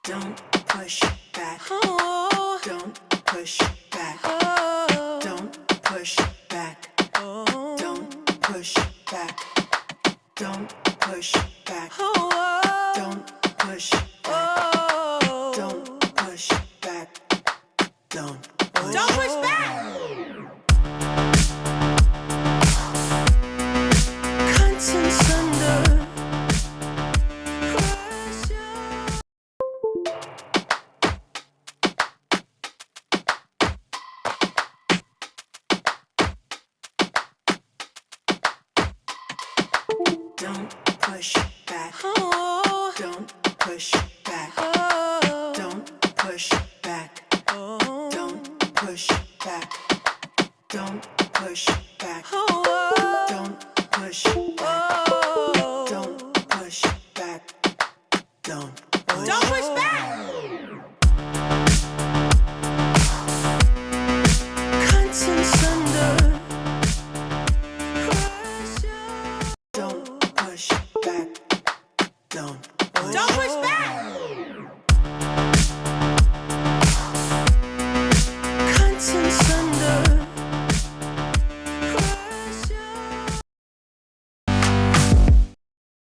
Don't push back. Oh. Don't push back. Oh. Don't push back. Oh. Don't push back. Don't push back. Oh. Don't push back. Oh. Don't push back. Don't push back. Contents under pressure. Don't push back. Oh. Don't push back. Oh. Don't push back. Oh. Don't push back. Don't push back. Oh. Don't push back. Oh.